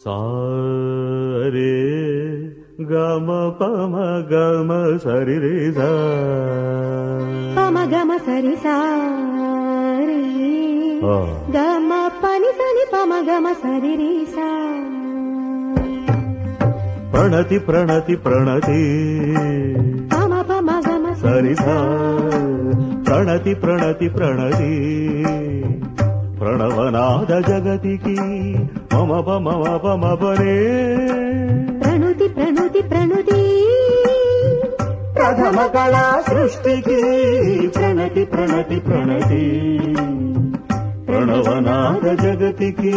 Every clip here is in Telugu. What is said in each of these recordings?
సారే గమ పమ గమ సరి రే సా పమ గమ సరి సారి గమ పని సని పమ గమ సరి రే సా. ప్రణతి ప్రణతి ప్రణతి పమ పమ గమ సరి సా ప్రణతి ప్రణతి ప్రణతి ప్రణవనాద జగతికి మమ పమ పమ పరే ప్రణుతి ప్రణుతి ప్రణుతి ప్రథమ కళా సృష్టికి ప్రణతి ప్రణతి ప్రణతి ప్రణవనాద జగతికి.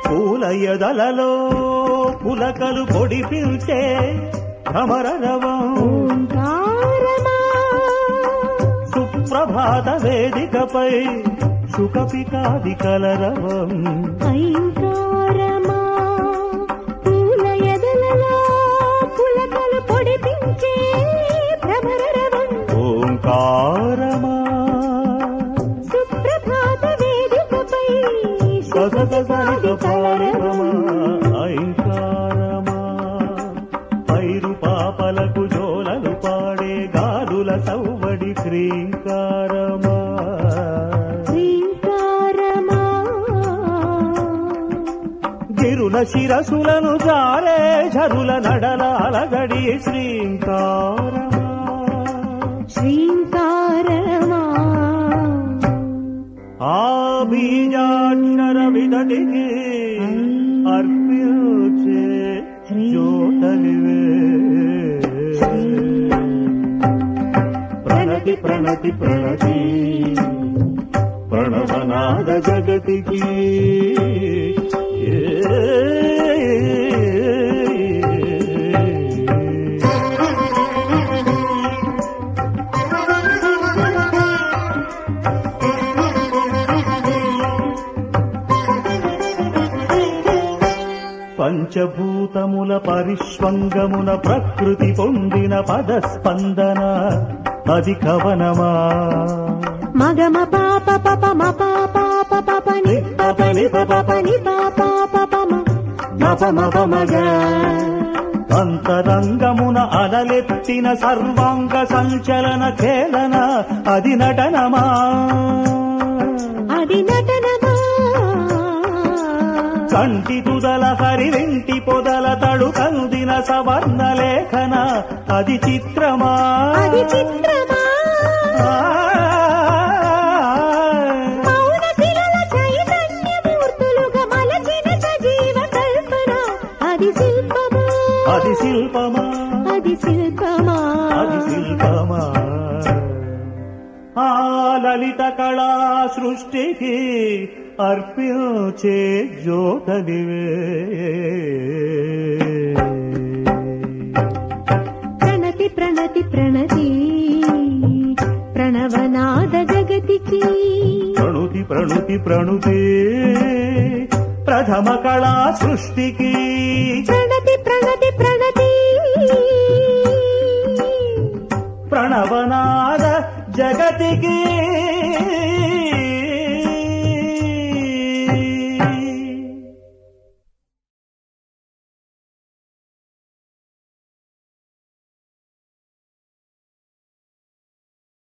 పూలయదలలో పులకలు పొడిపిల్చే భ్రమరరవం సుప్రభాత వేదికపై సుఖపికాది కలరవం. పూలయదలలో పులకలు పొడిపించే భ్రమరరవం ఓంకారమా సుప్రభాత వేదికపై సుఖపికాది కలరవం. ఐంకారమా పైరు పాపలకు జోలలు పాడే గాలుల సౌవడి శ్రీంకారమా శ్రీంకారమా గిరుల శిరసులను జారే ఝరుల నడల అలగడి శ్రీంకారమా శ్రీంకారమా ఆ బీజాక్షర విదటికి అర్పించే జ్యోతలివే. ప్రణతి ప్రణతి ప్రణతి ప్రణవనాద జగతికి. పంచభూతముల పరిష్వంగమున ప్రకృతి పొందిన పదస్పందన అది కవనమా మగమ పాప పప మ పాప పప ని పప ని పప ని పాప పపమ మప మగ. అంతరంగమున అలలెత్తిన సర్వాంగ సంచలన ఖేళన అది నటనమా అది నటనమా. కంటి తుదల హరివింటి పొదల తడు కందిన సవర్ణ లేఖన అది చిత్రమా అది చిత్రమా. మౌన శిలల చైతన్యమూర్తులుగా మలచిన సజీవ కల్పన అది శిల్పమా అది శిల్పమా అది శిల్పమా అది శిల్పమా. ఆ లలిత కళా సృష్టికి అర్పించే జ్యోతలివే. ప్రణతి ప్రణతి ప్రణతి ప్రణవనాద జగతికి. ప్రణుతి ప్రణుతి ప్రణుతి ప్రథమ కళా సృష్టికి. ప్రణతి ప్రణతి ప్రణతి ప్రణవనాద జగతికి.